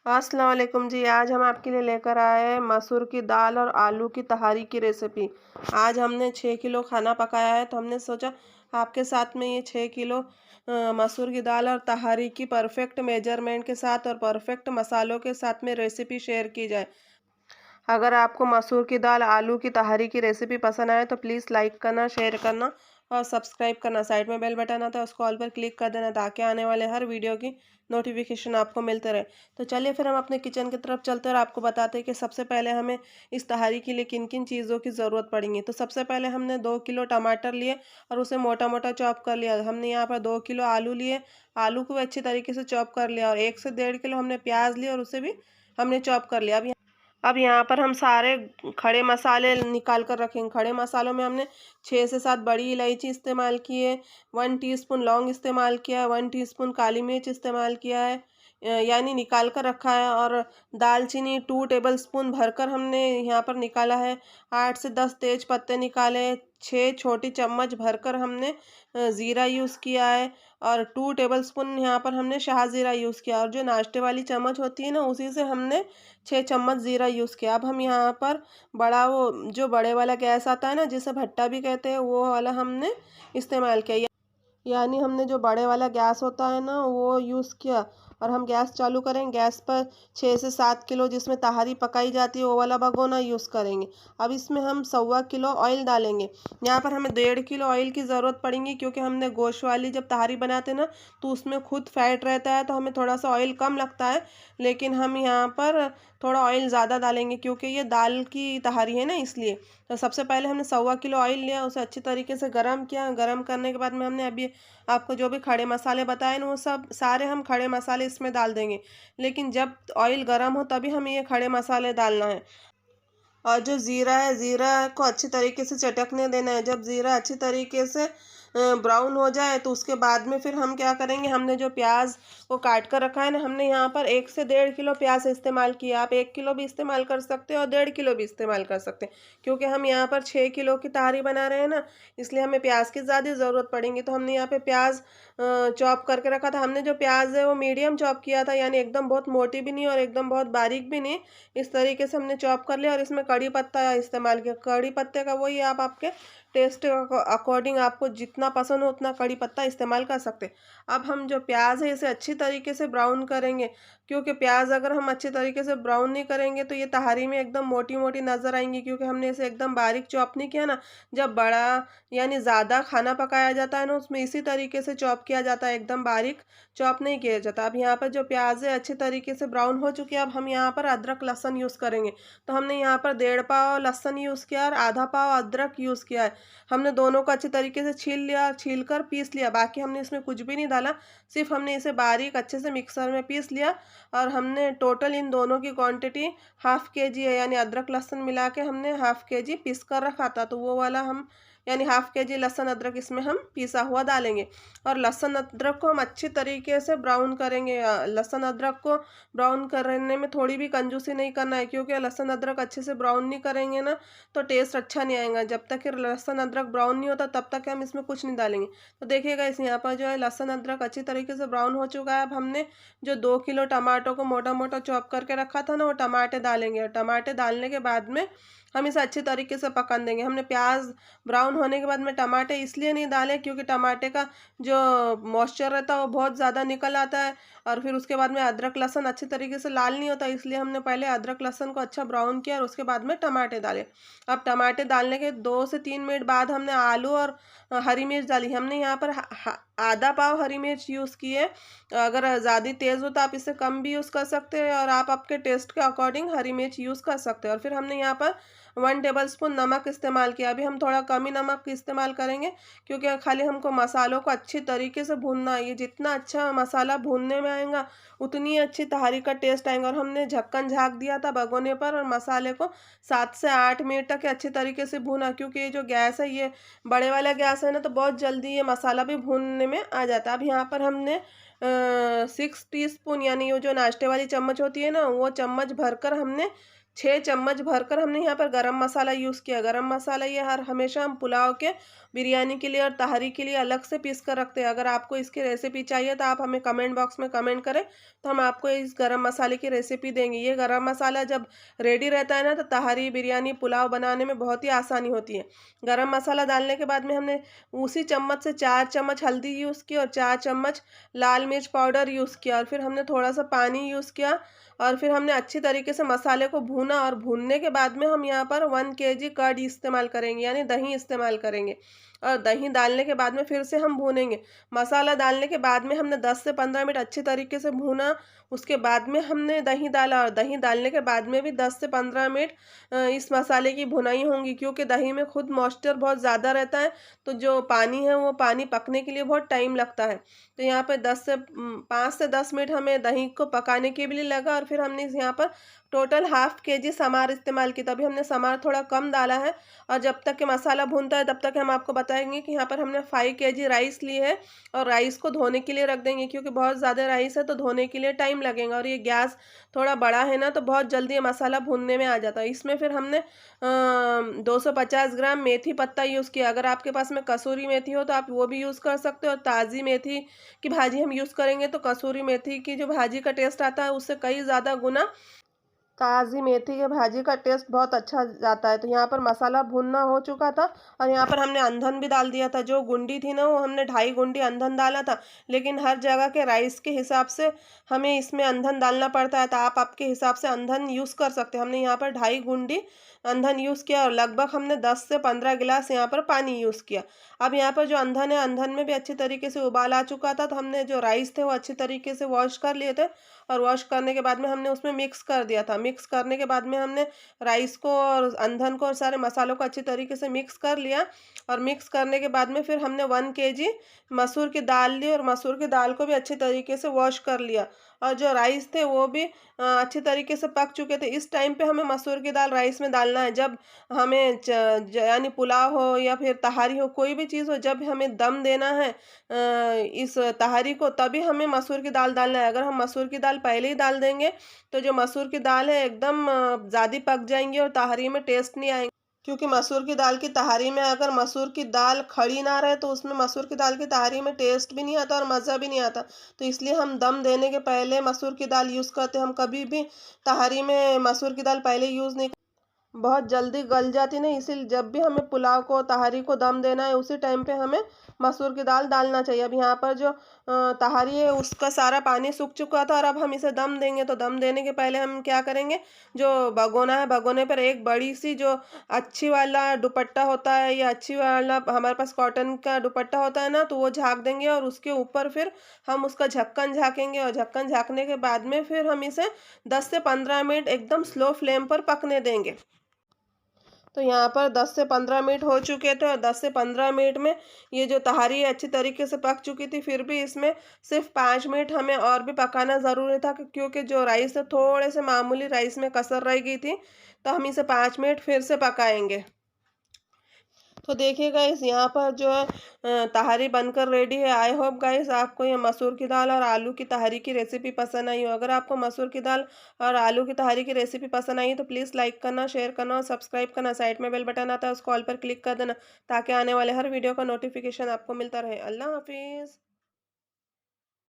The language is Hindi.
अस्सलाम वालेकुम जी। आज हम आपके लिए लेकर आए हैं मसूर की दाल और आलू की तहारी की रेसिपी। आज हमने 6 किलो खाना पकाया है, तो हमने सोचा आपके साथ में ये 6 किलो मसूर की दाल और तहारी की परफेक्ट मेजरमेंट के साथ और परफेक्ट मसालों के साथ में रेसिपी शेयर की जाए। अगर आपको मसूर की दाल आलू की तहारी की रेसिपी पसंद आए तो प्लीज़ लाइक करना, शेयर करना और सब्सक्राइब करना। साइड में बेल बटन आता है, उसको ऑल पर क्लिक कर देना ताकि आने वाले हर वीडियो की नोटिफिकेशन आपको मिलते रहे। तो चलिए फिर हम अपने किचन की तरफ चलते हैं और आपको बताते हैं कि सबसे पहले हमें इस तहारी के लिए किन किन चीज़ों की ज़रूरत पड़ेगी। तो सबसे पहले हमने 2 किलो टमाटर लिए और उसे मोटा मोटा चॉप कर लिया। हमने यहाँ पर 2 किलो आलू लिए, आलू को भी अच्छी तरीके से चॉप कर लिया और 1 से 1.5 किलो हमने प्याज लिया और उसे भी हमने चॉप कर लिया। अब यहाँ पर हम सारे खड़े मसाले निकाल कर रखेंगे। खड़े मसालों में हमने 6 से 7 बड़ी इलायची इस्तेमाल की है, 1 टीस्पून लौंग इस्तेमाल किया है, 1 टीस्पून काली मिर्च इस्तेमाल किया है, यानी निकाल कर रखा है। और दालचीनी 2 टेबलस्पून भरकर हमने यहाँ पर निकाला है। 8 से 10 तेज पत्ते निकाले, 6 छोटी चम्मच भरकर हमने ज़ीरा यूज़ किया है और 2 टेबलस्पून यहाँ पर हमने शाहज़ीरा यूज़ किया। और जो नाश्ते वाली चम्मच होती है ना, उसी से हमने 6 चम्मच ज़ीरा यूज़ किया। अब हम यहाँ पर बड़ा वो जो बड़े वाला गैस आता है ना, जिसे भट्टा भी कहते हैं, वो वाला हमने इस्तेमाल किया। यानी हमने जो बड़े वाला गैस होता है ना, वो यूज़ किया और हम गैस चालू करेंगे। गैस पर 6 से 7 किलो जिसमें तहारी पकाई जाती है वो वाला भगोना यूज़ करेंगे। अब इसमें हम 1.25 किलो ऑयल डालेंगे। यहाँ पर हमें 1.5 किलो ऑयल की ज़रूरत पड़ेगी, क्योंकि हमने गोश्त वाली जब तहारी बनाते हैं ना, तो उसमें खुद फैट रहता है, तो हमें थोड़ा सा ऑयल कम लगता है। लेकिन हम यहाँ पर थोड़ा ऑयल ज़्यादा डालेंगे, क्योंकि ये दाल की तहारी है ना, इसलिए। तो सबसे पहले हमने 1.25 किलो ऑयल लिया, उसे अच्छी तरीके से गर्म किया। गर्म करने के बाद में हमने अभी आपको जो भी खड़े मसाले बताए ना, वो सब सारे हम खड़े मसाले इसमें डाल देंगे। लेकिन जब ऑयल गर्म हो तभी हमें ये खड़े मसाले डालना है। और जो ज़ीरा है, ज़ीरा को अच्छी तरीके से चटकने देना है। जब ज़ीरा अच्छी तरीके से ब्राउन हो जाए तो उसके बाद में फिर हम क्या करेंगे, हमने जो प्याज को काट कर रखा है ना, हमने यहाँ पर 1 से 1.5 किलो प्याज इस्तेमाल किया। आप 1 किलो भी इस्तेमाल कर सकते हो और 1.5 किलो भी इस्तेमाल कर सकते हैं, क्योंकि हम यहाँ पर 6 किलो की तहारी बना रहे हैं ना, इसलिए हमें प्याज की ज़्यादा ज़रूरत पड़ेगी। तो हमने यहाँ पे प्याज चॉप करके रखा था। हमने जो प्याज है वो मीडियम चॉप किया था, यानी एकदम बहुत मोटी भी नहीं और एकदम बहुत बारीक भी नहीं। इस तरीके से हमने चॉप कर लिया और इसमें कड़ी पत्ता इस्तेमाल किया। कड़ी पत्ते का वही आप आपके टेस्ट अकॉर्डिंग आपको जितना पसंद हो उतना कड़ी पत्ता इस्तेमाल कर सकते हैं। अब हम जो प्याज है इसे अच्छी तरीके से ब्राउन करेंगे, क्योंकि प्याज अगर हम अच्छी तरीके से ब्राउन नहीं करेंगे तो ये तहारी में एकदम मोटी मोटी नज़र आएंगी, क्योंकि हमने इसे एकदम बारीक चॉप नहीं किया ना। जब बड़ा यानी ज़्यादा खाना पकाया जाता है ना, उसमें इसी तरीके से चॉप किया जाता है, एकदम बारीक चॉप नहीं किया जाता। अब यहाँ पर जो प्याज है अच्छी तरीके से ब्राउन हो चुकी है। अब हम यहाँ पर अदरक लहसुन यूज़ करेंगे। तो हमने यहाँ पर 1.5 पाव लहसुन यूज़ किया और आधा पाव अदरक यूज़ किया है। हमने दोनों को अच्छी तरीके से छील लिया, छील कर पीस लिया। बाकी हमने इसमें कुछ भी नहीं डाला, सिर्फ हमने इसे बारीक अच्छे से मिक्सर में पीस लिया। और हमने टोटल इन दोनों की क्वांटिटी हाफ़ केजी है, यानी अदरक लहसुन मिला के हमने हाफ़ केजी पीस कर रखा था, तो वो वाला हम यानी हाफ़ केजी लहसुन अदरक इसमें हम पीसा हुआ डालेंगे। और लहसुन अदरक को हम अच्छी तरीके से ब्राउन करेंगे। लहसुन अदरक को ब्राउन करने में थोड़ी भी कंजूसी नहीं करना है, क्योंकि लहसुन अदरक अच्छे से ब्राउन नहीं करेंगे ना, तो टेस्ट अच्छा नहीं आएगा। जब तक कि लहसुन अदरक ब्राउन नहीं होता तब तक हम इसमें कुछ नहीं डालेंगे। तो देखिएगा इस यहाँ पर जो है लहसुन अदरक अच्छी तरीके से ब्राउन हो चुका है। अब हमने जो 2 किलो टमाटो को मोटा मोटा चॉप करके रखा था ना, वो टमाटे डालेंगे। और टमाटे डालने के बाद में हम इसे अच्छी तरीके से पकन देंगे। हमने प्याज ब्राउन होने के बाद में टमाटे इसलिए नहीं डाले, क्योंकि टमाटे का जो मॉइस्चर रहता है वो बहुत ज़्यादा निकल आता है, और फिर उसके बाद में अदरक लहसुन अच्छी तरीके से लाल नहीं होता, इसलिए हमने पहले अदरक लहसुन को अच्छा ब्राउन किया और उसके बाद में टमाटे डाले। अब टमाटे डालने के 2 से 3 मिनट बाद हमने आलू और हरी मिर्च डाली। हमने यहाँ पर आधा पाव हरी मिर्च यूज़ की है। अगर ज़्यादा तेज़ हो तो आप इससे कम भी यूज़ कर सकते हैं, और आप आपके टेस्ट के अकॉर्डिंग हरी मिर्च यूज़ कर सकते हैं। और फिर हमने यहाँ पर 1 टेबलस्पून नमक इस्तेमाल किया। अभी हम थोड़ा कम ही नमक इस्तेमाल करेंगे, क्योंकि खाली हमको मसालों को अच्छी तरीके से भूनना है। ये जितना अच्छा मसाला भूनने में आएगा उतनी अच्छी तहारी का टेस्ट आएगा। और हमने ढक्कन झाँक दिया था भगोने पर और मसाले को 7 से 8 मिनट तक अच्छी तरीके से भूना, क्योंकि ये जो गैस है ये बड़े वाला गैस है ना, तो बहुत जल्दी ये मसाला भी भूनने में आ जाता है। अब यहाँ पर हमने 6 टीस्पून यानी वो जो नाश्ते वाली चम्मच होती है ना, वो चम्मच भरकर हमने 6 चम्मच भरकर हमने यहाँ पर गरम मसाला यूज़ किया। गरम मसाला ये हर हमेशा हम पुलाव के, बिरयानी के लिए और तहरी के लिए अलग से पीस कर रखते हैं। अगर आपको इसकी रेसिपी चाहिए तो आप हमें कमेंट बॉक्स में कमेंट करें, तो हम आपको इस गरम मसाले की रेसिपी देंगे। ये गरम मसाला जब रेडी रहता है ना, तो तहरी, बिरयानी, पुलाव बनाने में बहुत ही आसानी होती है। गरम मसाला डालने के बाद में हमने उसी चम्मच से 4 चम्मच हल्दी यूज़ की और 4 चम्मच लाल मिर्च पाउडर यूज़ किया, और फिर हमने थोड़ा सा पानी यूज़ किया, और फिर हमने अच्छी तरीके से मसाले को भूना, और भूनने के बाद में हम यहाँ पर 1 केजी कर्ड इस्तेमाल करेंगे, यानी दही इस्तेमाल करेंगे। और दही डालने के बाद में फिर से हम भूनेंगे। मसाला डालने के बाद में हमने 10 से 15 मिनट अच्छी तरीके से भूना, उसके बाद में हमने दही डाला, और दही डालने के बाद में भी 10 से 15 मिनट इस मसाले की भुनाई होंगी, क्योंकि दही में खुद मॉइस्चर बहुत ज़्यादा रहता है, तो जो पानी है वो पानी पकने के लिए बहुत टाइम लगता है। तो यहाँ पे 5 से 10 मिनट हमें दही को पकाने के लिए लगा, और फिर हमने यहाँ पर टोटल हाफ केजी समार इस्तेमाल की। तभी हमने समार थोड़ा कम डाला है, और जब तक कि मसाला भूनता है तब तक हम आपको बताएंगे कि यहाँ पर हमने 5 केजी राइस लिए है, और राइस को धोने के लिए रख देंगे, क्योंकि बहुत ज़्यादा राइस है तो धोने के लिए टाइम लगेगा, और ये गैस थोड़ा बड़ा है ना, तो बहुत जल्दी ये मसाला भूनने में आ जाता है। इसमें फिर हमने 250 ग्राम मेथी पत्ता यूज़ किया। अगर आपके पास में कसूरी मेथी हो तो आप वो भी यूज़ कर सकते हो, और ताज़ी मेथी की भाजी हम यूज़ करेंगे तो कसूरी मेथी की जो भाजी का टेस्ट आता है उससे कई ज़्यादा गुना ताज़ी मेथी की भाजी का टेस्ट बहुत अच्छा जाता है। तो यहाँ पर मसाला भुनना हो चुका था, और यहाँ पर हमने अंधन भी डाल दिया था। जो गुंडी थी ना, वो हमने 2.5 गुंडी अंधन डाला था, लेकिन हर जगह के राइस के हिसाब से हमें इसमें अंधन डालना पड़ता है, तो आप आपके हिसाब से अंधन यूज़ कर सकते हैं। हमने यहाँ पर 2.5 गुंडी अंधन यूज़ किया, और लगभग हमने 10 से 15 गिलास यहाँ पर पानी यूज़ किया। अब यहाँ पर जो अंधन है, अंधन में भी अच्छी तरीके से उबाल आ चुका था, तो हमने जो राइस थे वो अच्छी तरीके से वॉश कर लिए थे, और वॉश करने के बाद में हमने उसमें मिक्स कर दिया था। मिक्स करने के बाद में हमने राइस को और अंधन को और सारे मसालों को अच्छी तरीके से मिक्स कर लिया, और मिक्स करने के बाद में फिर हमने 1 केजी मसूर की दाल ली, और मसूर की दाल को भी अच्छी तरीके से वॉश कर लिया, और जो राइस थे वो भी अच्छी तरीके से पक चुके थे। इस टाइम पे हमें मसूर की दाल राइस में डालना है। जब हमें यानी पुलाव हो या फिर तहारी हो, कोई भी चीज़ हो, जब हमें दम देना है इस तहारी को, तभी हमें मसूर की दाल डालना है। अगर हम मसूर की दाल पहले ही डाल देंगे तो जो मसूर की दाल है एकदम ज़्यादा पक जाएंगी, और तहारी में टेस्ट नहीं आएंगे। क्योंकि मसूर की दाल की तहारी में अगर मसूर की दाल खड़ी ना रहे तो उसमें मसूर की दाल की तहारी में टेस्ट भी नहीं आता और मज़ा भी नहीं आता। तो इसलिए हम दम देने के पहले मसूर की दाल यूज़ करते हैं। हम कभी भी तहारी में मसूर की दाल पहले यूज़ नहीं, बहुत जल्दी गल जाती नहीं, इसीलिए जब भी हमें पुलाव को, तहारी को दम देना है, उसी टाइम पे हमें मसूर की दाल डालना चाहिए। अब यहाँ पर जो तहारी है उसका सारा पानी सूख चुका था, और अब हम इसे दम देंगे। तो दम देने के पहले हम क्या करेंगे, जो भगोना है, भगोने पर एक बड़ी सी जो अच्छी वाला दुपट्टा होता है, या अच्छी वाला हमारे पास कॉटन का दुपट्टा होता है ना, तो वो झाँक देंगे, और उसके ऊपर फिर हम उसका ढक्कन झाँकेंगे, और ढक्कन झाँकने के बाद में फिर हम इसे 10 से 15 मिनट एकदम स्लो फ्लेम पर पकने देंगे। तो यहाँ पर 10 से 15 मिनट हो चुके थे, और 10 से 15 मिनट में ये जो तहारी अच्छी तरीके से पक चुकी थी। फिर भी इसमें सिर्फ 5 मिनट हमें और भी पकाना ज़रूरी था, क्योंकि जो राइस है थोड़े से मामूली राइस में कसर रह गई थी, तो हम इसे 5 मिनट फिर से पकाएंगे। तो देखिए गाइस, यहाँ पर जो है तहारी बनकर रेडी है। आई होप गाइस आपको ये मसूर की दाल और आलू की तहारी की रेसिपी पसंद आई हो। अगर आपको मसूर की दाल और आलू की तहारी की रेसिपी पसंद आई तो प्लीज़ लाइक करना, शेयर करना और सब्सक्राइब करना। साइड में बेल बटन आता है, उस कॉल पर क्लिक कर देना, ताकि आने वाले हर वीडियो का नोटिफिकेशन आपको मिलता रहे। अल्लाह हाफिज़।